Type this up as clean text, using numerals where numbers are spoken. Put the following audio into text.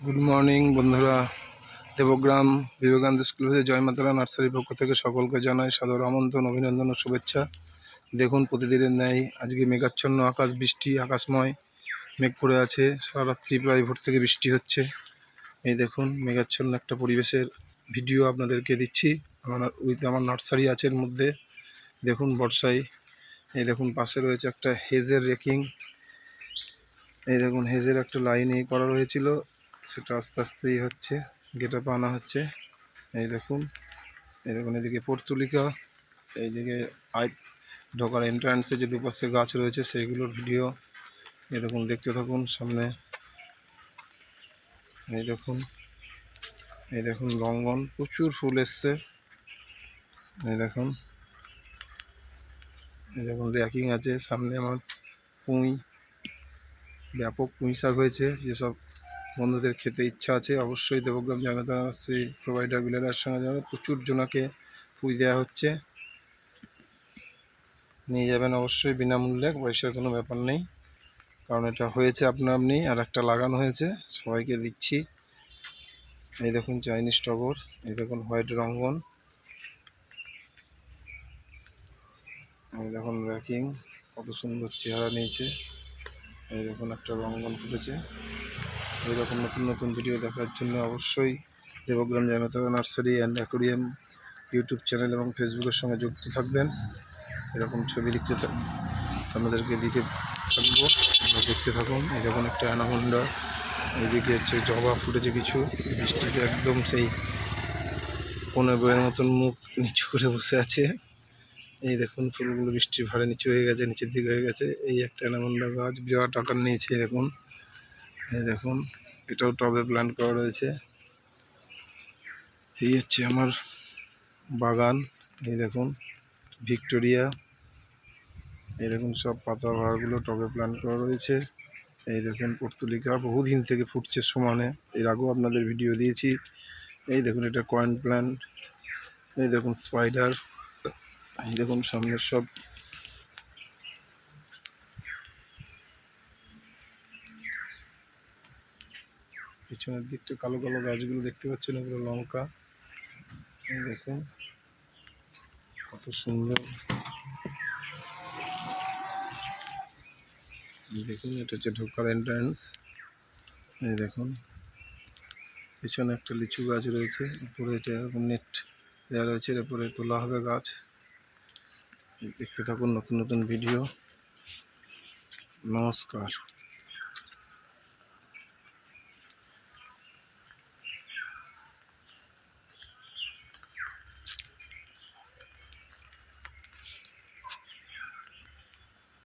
Good morning বন্ধুরা। Debagram Vivekananda school হতে জয় মাতারা নার্সারির পক্ষ থেকে সকলকে জানাই সাদর আমন্ত্রণ, অভিনন্দন ও শুভেচ্ছা। দেখুন প্রতিদিনের ন্যায় আজকে মেঘাচ্ছন্ন আকাশ, বৃষ্টি আকাশময় মেঘ করে আছে। সারা রাত্রি প্রায় ভোর থেকে বৃষ্টি হচ্ছে। এই দেখুন মেঘাচ্ছন্ন একটা পরিবেশের ভিডিও আপনাদেরকে দিচ্ছি। আমার নার্সারি আছে এর মধ্যে। দেখুন বর্ষায় এই দেখুন পাশে রয়েছে একটা হেজের রেকিং। এই দেখুন হেজের একটা লাইন করা রয়েছিল, সেটা আস্তে আস্তেই হচ্ছে, গেট আপ আনা হচ্ছে। এই দেখুন এদিকে পর্তুলিকা, এইদিকে ঢোকার এন্ট্রান্সে যে দুপাশে গাছ রয়েছে সেইগুলোর ভিডিও এই দেখুন দেখতে থাকুন। সামনে এই দেখুন রঙ্গন, প্রচুর ফুল এসছে। এই দেখুন র্যাকিং আছে। সামনে আমার পুঁই, ব্যাপক পুঁই শাক হয়েছে। যেসব বন্ধুদের খেতে ইচ্ছা আছে অবশ্যই দেবগ্রাম জানাতা সেই প্রোভাইডার বিলারের সঙ্গে যাবে। প্রচুর জনাকে পুঁই দেওয়া হচ্ছে, নিয়ে যাবেন অবশ্যই বিনামূল্যে, পয়সার কোনো ব্যাপার নেই। কারণ এটা হয়েছে আপনি আর একটা লাগানো হয়েছে, সবাইকে দিচ্ছি। এই দেখুন চাইনিজ টগর, এই দেখুন হোয়াইট রঙ্গন, এই দেখুন র্যাকিং কত সুন্দর চেহারা নিয়েছে। এই দেখুন একটা রঙ্গন ফুটেছে। এইরকম নতুন নতুন ভিডিও দেখার জন্য অবশ্যই Debagram Janata nursery and aquarium YouTube channel এবং ফেসবুকের সঙ্গে যুক্ত থাকবেন। এরকম ছবি আপনাদেরকে দিতে থাকবো, দেখতে থাকুন। এই দেখুন একটা অ্যানাকোন্ডা, এইদিকে হচ্ছে জবা ফুটেছে কিছু। বৃষ্টিতে একদম সেই কোনে বইয়ের মতন মুখ নিচু করে বসে আছে। এই দেখুন ফুলগুলো বৃষ্টির ভারে নিচু হয়ে গেছে, নিচের দিকে হয়ে গেছে। এই একটা অ্যানাকোন্ডা গাছ বিরাট আকার নিয়েছে। এই দেখুন এটাও টবে প্ল্যান্ট করা রয়েছে। এই হচ্ছে আমার বাগান। এই দেখুন ভিক্টোরিয়া, এই দেখুন সব পাতাবাহারগুলো টবে প্ল্যান্ট করা রয়েছে। এই দেখুন পর্তুলিকা বহুদিন থেকে ফুটছে সমানে, এর আগেও আপনাদের ভিডিও দিয়েছি। এই দেখুন এটা কয়েন প্ল্যান্ট। এই দেখুন স্পাইডার। এই দেখুন সামনের সব পিছনের দিকটা কালো কালো গাছগুলো দেখতে পাচ্ছেন, ওগুলো লঙ্কা। এই দেখুন কত সুন্দর। দেখুন এটা হচ্ছে ঢোকার এন্ট্রান্স। এই দেখুন পিছনে একটা লিচু গাছ রয়েছে, উপরে এটা এরকম নেট দেওয়া রয়েছে, এর উপরে তোলা হবে গাছ। দেখতে থাকুন নতুন নতুন ভিডিও। নমস্কার।